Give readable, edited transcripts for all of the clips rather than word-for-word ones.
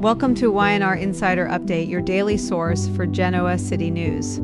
Welcome to Y&R Insider Update, your daily source for Genoa City news.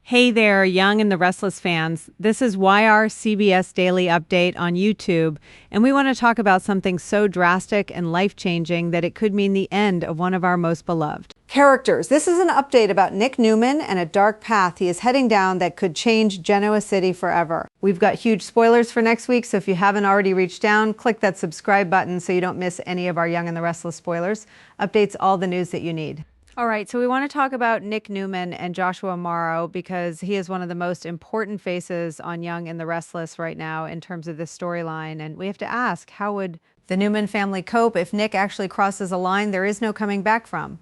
Hey there, Young and the Restless fans. This is YR CBS Daily Update on YouTube, and we want to talk about something so drastic and life-changing that it could mean the end of one of our most beloved characters. This is an update about Nick Newman and a dark path he is heading down that could change Genoa City forever. We've got huge spoilers for next week, so if you haven't already reached down, click that subscribe button so you don't miss any of our Young and the Restless spoilers. Updates all the news that you need. All right, so we want to talk about Nick Newman and Joshua Morrow because he is one of the most important faces on Young and the Restless right now in terms of this storyline. And we have to ask, how would the Newman family cope if Nick actually crosses a line there is no coming back from?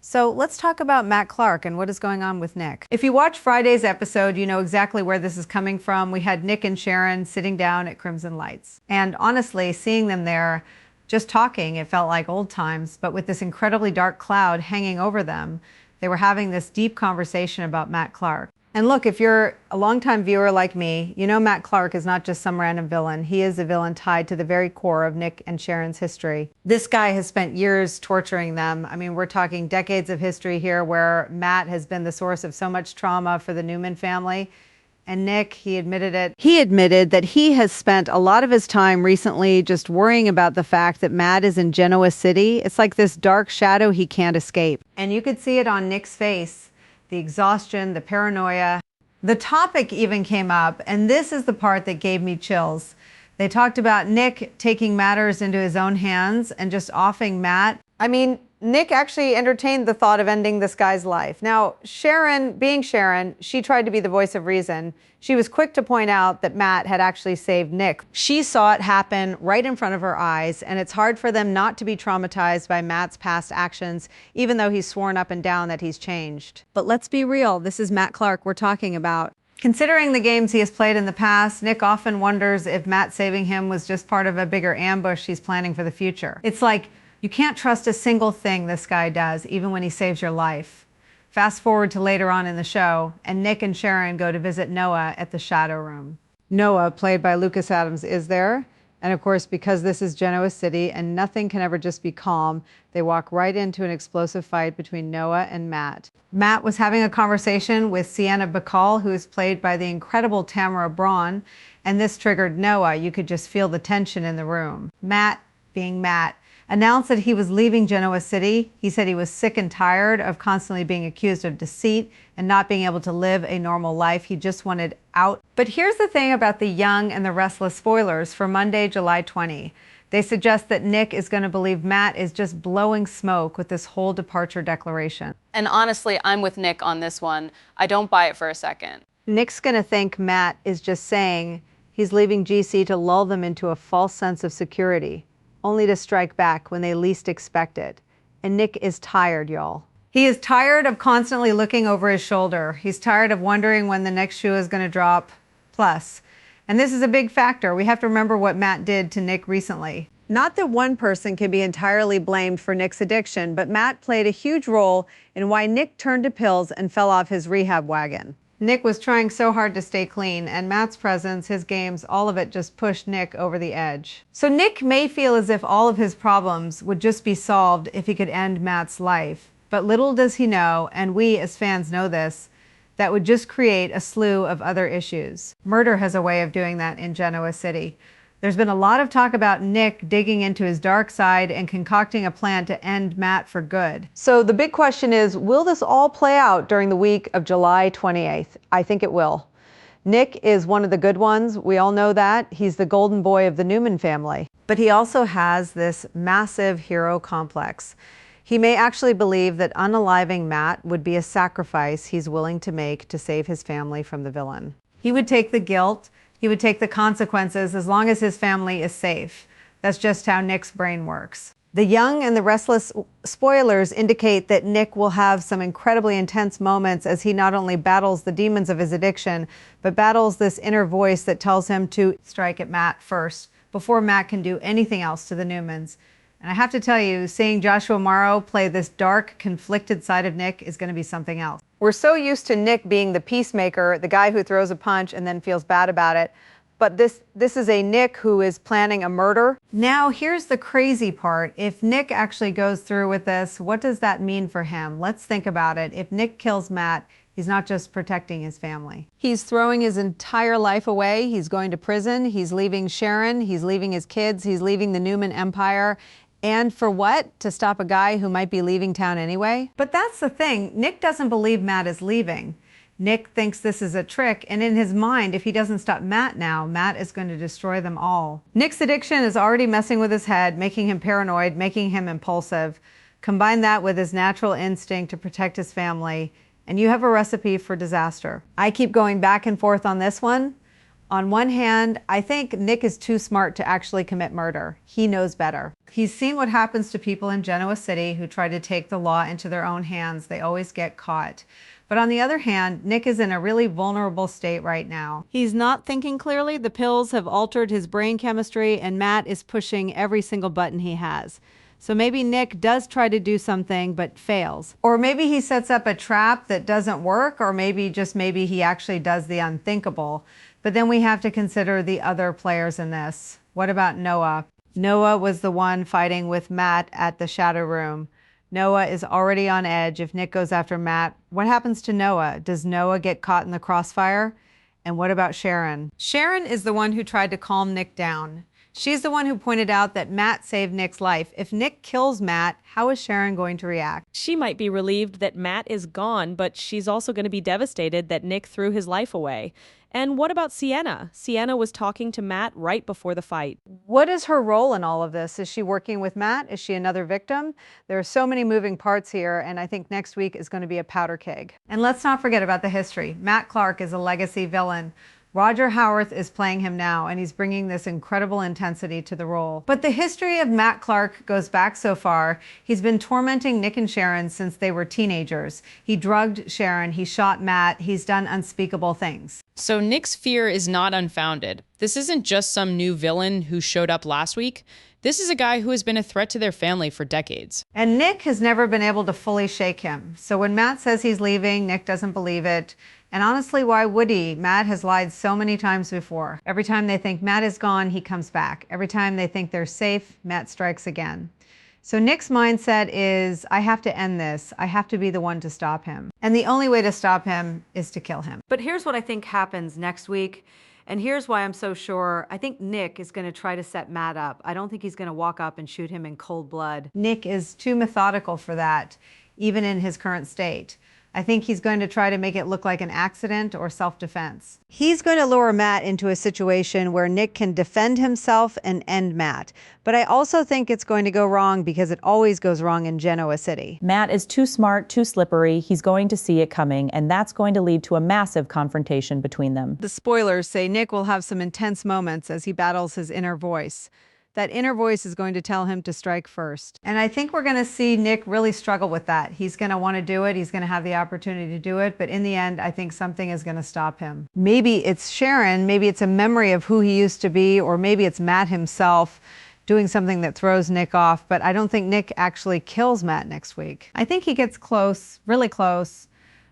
So let's talk about Matt Clark and what is going on with Nick. If you watch Friday's episode, you know exactly where this is coming from. We had Nick and Sharon sitting down at Crimson Lights. And honestly, seeing them there, just talking, it felt like old times, but with this incredibly dark cloud hanging over them, they were having this deep conversation about Matt Clark. And look, if you're a longtime viewer like me, you know Matt Clark is not just some random villain. He is a villain tied to the very core of Nick and Sharon's history. This guy has spent years torturing them. I mean, we're talking decades of history here where Matt has been the source of so much trauma for the Newman family. And Nick, he admitted it. He admitted that he has spent a lot of his time recently just worrying about the fact that Matt is in Genoa City. It's like this dark shadow he can't escape. And you could see it on Nick's face, the exhaustion, the paranoia. The topic even came up, and this is the part that gave me chills. They talked about Nick taking matters into his own hands and just offing Matt. I mean, Nick actually entertained the thought of ending this guy's life. Now, Sharon, being Sharon, she tried to be the voice of reason. She was quick to point out that Matt had actually saved Nick. She saw it happen right in front of her eyes, and it's hard for them not to be traumatized by Matt's past actions, even though he's sworn up and down that he's changed. But let's be real, this is Matt Clark we're talking about. Considering the games he has played in the past, Nick often wonders if Matt saving him was just part of a bigger ambush he's planning for the future. It's like, you can't trust a single thing this guy does, even when he saves your life. Fast forward to later on in the show, and Nick and Sharon go to visit Noah at the Shadow Room. Noah, played by Lucas Adams, is there. And of course, because this is Genoa City and nothing can ever just be calm, they walk right into an explosive fight between Noah and Matt. Matt was having a conversation with Sienna Bacall, who is played by the incredible Tamara Braun, and this triggered Noah. You could just feel the tension in the room. Matt, being Matt, announced that he was leaving Genoa City. He said he was sick and tired of constantly being accused of deceit and not being able to live a normal life. He just wanted out. But here's the thing about the Young and the Restless spoilers for Monday, July 20. They suggest that Nick is going to believe Matt is just blowing smoke with this whole departure declaration. And honestly, I'm with Nick on this one. I don't buy it for a second. Nick's going to think Matt is just saying he's leaving GC to lull them into a false sense of security, only to strike back when they least expect it. And Nick is tired, y'all. He is tired of constantly looking over his shoulder. He's tired of wondering when the next shoe is going to drop. Plus, and this is a big factor, we have to remember what Matt did to Nick recently. Not that one person can be entirely blamed for Nick's addiction, but Matt played a huge role in why Nick turned to pills and fell off his rehab wagon. Nick was trying so hard to stay clean, and Matt's presence, his games, all of it just pushed Nick over the edge. So Nick may feel as if all of his problems would just be solved if he could end Matt's life. But little does he know, and we as fans know this, that would just create a slew of other issues. Murder has a way of doing that in Genoa City. There's been a lot of talk about Nick digging into his dark side and concocting a plan to end Matt for good. So the big question is, will this all play out during the week of July 28th? I think it will. Nick is one of the good ones. We all know that. He's the golden boy of the Newman family. But he also has this massive hero complex. He may actually believe that unaliving Matt would be a sacrifice he's willing to make to save his family from the villain. He would take the guilt. He would take the consequences as long as his family is safe. That's just how Nick's brain works. The Young and the Restless spoilers indicate that Nick will have some incredibly intense moments as he not only battles the demons of his addiction, but battles this inner voice that tells him to strike at Matt first, before Matt can do anything else to the Newmans. And I have to tell you, seeing Joshua Morrow play this dark, conflicted side of Nick is going to be something else. We're so used to Nick being the peacemaker, the guy who throws a punch and then feels bad about it. but this is a Nick who is planning a murder. Now, here's the crazy part. If Nick actually goes through with this, what does that mean for him? Let's think about it. If Nick kills Matt, he's not just protecting his family. He's throwing his entire life away. He's going to prison. He's leaving Sharon. He's leaving his kids. He's leaving the Newman empire. And for what? To stop a guy who might be leaving town anyway? But that's the thing. Nick doesn't believe Matt is leaving. Nick thinks this is a trick, and in his mind, if he doesn't stop Matt now, Matt is going to destroy them all. Nick's addiction is already messing with his head, making him paranoid, making him impulsive. Combine that with his natural instinct to protect his family, and you have a recipe for disaster. I keep going back and forth on this one. On one hand, I think Nick is too smart to actually commit murder. He knows better. He's seen what happens to people in Genoa City who try to take the law into their own hands. They always get caught. But on the other hand, Nick is in a really vulnerable state right now. He's not thinking clearly. The pills have altered his brain chemistry, and Matt is pushing every single button he has. So maybe Nick does try to do something but fails. Or maybe he sets up a trap that doesn't work, or maybe he actually does the unthinkable. But then we have to consider the other players in this. What about Noah? Noah was the one fighting with Matt at the Shadow Room. Noah is already on edge. If Nick goes after Matt, what happens to Noah? Does Noah get caught in the crossfire? And what about Sharon? Sharon is the one who tried to calm Nick down. She's the one who pointed out that Matt saved Nick's life. If Nick kills Matt, how is Sharon going to react? She might be relieved that Matt is gone, but she's also going to be devastated that Nick threw his life away. And what about Sienna? Sienna was talking to Matt right before the fight. What is her role in all of this? Is she working with Matt? Is she another victim? There are so many moving parts here, and I think next week is going to be a powder keg. And let's not forget about the history. Matt Clark is a legacy villain. Roger Howarth is playing him now, and he's bringing this incredible intensity to the role. But the history of Matt Clark goes back so far. He's been tormenting Nick and Sharon since they were teenagers. He drugged Sharon, he shot Matt, he's done unspeakable things. So Nick's fear is not unfounded. This isn't just some new villain who showed up last week. This is a guy who has been a threat to their family for decades. And Nick has never been able to fully shake him. So when Matt says he's leaving, Nick doesn't believe it. And honestly, why would he? Matt has lied so many times before. Every time they think Matt is gone, he comes back. Every time they think they're safe, Matt strikes again. So Nick's mindset is, I have to end this. I have to be the one to stop him. And the only way to stop him is to kill him. But here's what I think happens next week. And here's why I'm so sure. I think Nick is going to try to set Matt up. I don't think he's going to walk up and shoot him in cold blood. Nick is too methodical for that, even in his current state. I think he's going to try to make it look like an accident or self-defense. He's going to lure Matt into a situation where Nick can defend himself and end Matt. But I also think it's going to go wrong because it always goes wrong in Genoa City. Matt is too smart, too slippery. He's going to see it coming, and that's going to lead to a massive confrontation between them. The spoilers say Nick will have some intense moments as he battles his inner voice. That inner voice is going to tell him to strike first. And I think we're going to see Nick really struggle with that. He's going to want to do it. He's going to have the opportunity to do it. But in the end, I think something is going to stop him. Maybe it's Sharon. Maybe it's a memory of who he used to be. Or maybe it's Matt himself doing something that throws Nick off. But I don't think Nick actually kills Matt next week. I think he gets close, really close.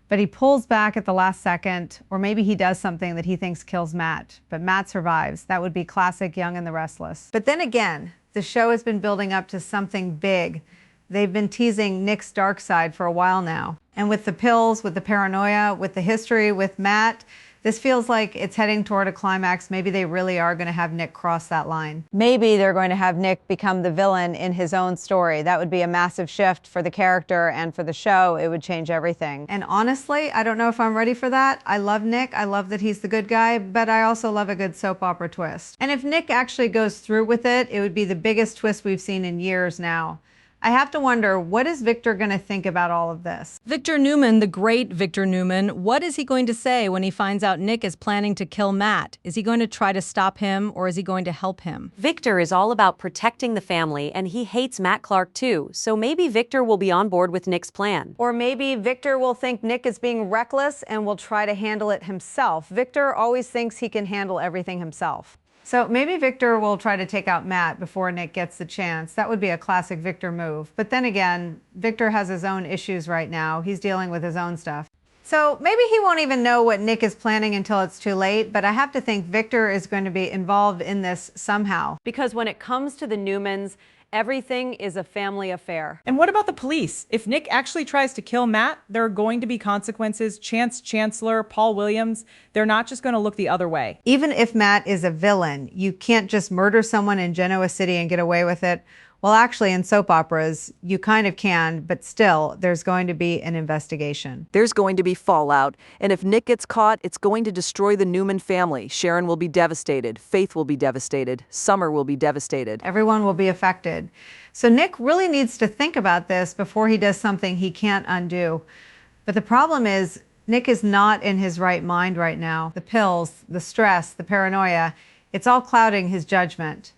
But he pulls back at the last second, or maybe he does something that he thinks kills Matt, but Matt survives. That would be classic Young and the Restless. But then again, the show has been building up to something big. They've been teasing Nick's dark side for a while now. And with the pills, with the paranoia, with the history, with Matt, this feels like it's heading toward a climax. Maybe they really are going to have Nick cross that line. Maybe they're going to have Nick become the villain in his own story. That would be a massive shift for the character and for the show. It would change everything. And honestly, I don't know if I'm ready for that. I love Nick. I love that he's the good guy, but I also love a good soap opera twist. And if Nick actually goes through with it, it would be the biggest twist we've seen in years now. I have to wonder, what is Victor going to think about all of this? Victor Newman, the great Victor Newman, what is he going to say when he finds out Nick is planning to kill Matt? Is he going to try to stop him, or is he going to help him? Victor is all about protecting the family, and he hates Matt Clark too, so maybe Victor will be on board with Nick's plan. Or maybe Victor will think Nick is being reckless and will try to handle it himself. Victor always thinks he can handle everything himself. So maybe Victor will try to take out Matt before Nick gets the chance. That would be a classic Victor move. But then again, Victor has his own issues right now. He's dealing with his own stuff. So maybe he won't even know what Nick is planning until it's too late, but I have to think Victor is going to be involved in this somehow. Because when it comes to the Newmans, everything is a family affair. And what about the police? If Nick actually tries to kill Matt, there are going to be consequences. Chance Chancellor, Paul Williams, they're not just going to look the other way. Even if Matt is a villain, you can't just murder someone in Genoa City and get away with it. Well, actually, in soap operas, you kind of can, but still, there's going to be an investigation. There's going to be fallout, and if Nick gets caught, it's going to destroy the Newman family. Sharon will be devastated, Faith will be devastated, Summer will be devastated. Everyone will be affected. So Nick really needs to think about this before he does something he can't undo. But the problem is, Nick is not in his right mind right now. The pills, the stress, the paranoia, it's all clouding his judgment.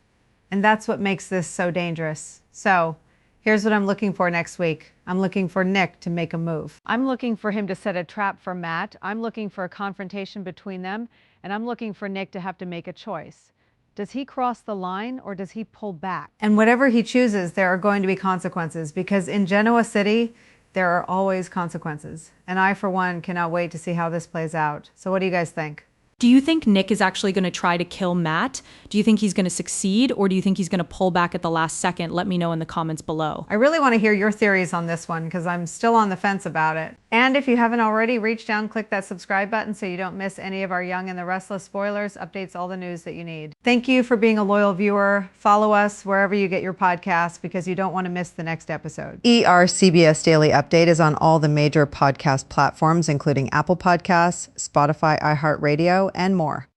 And that's what makes this so dangerous. So here's what I'm looking for next week. I'm looking for Nick to make a move. I'm looking for him to set a trap for Matt. I'm looking for a confrontation between them. And I'm looking for Nick to have to make a choice. Does he cross the line or does he pull back? And whatever he chooses, there are going to be consequences, because in Genoa City, there are always consequences. And I, for one, cannot wait to see how this plays out. So what do you guys think? Do you think Nick is actually going to try to kill Matt? Do you think he's going to succeed, or do you think he's going to pull back at the last second? Let me know in the comments below. I really want to hear your theories on this one, because I'm still on the fence about it. And if you haven't already, reach down, click that subscribe button so you don't miss any of our Young and the Restless spoilers, updates, all the news that you need. Thank you for being a loyal viewer. Follow us wherever you get your podcasts, because you don't want to miss the next episode. CBS Daily Update is on all the major podcast platforms, including Apple Podcasts, Spotify, iHeartRadio, and more.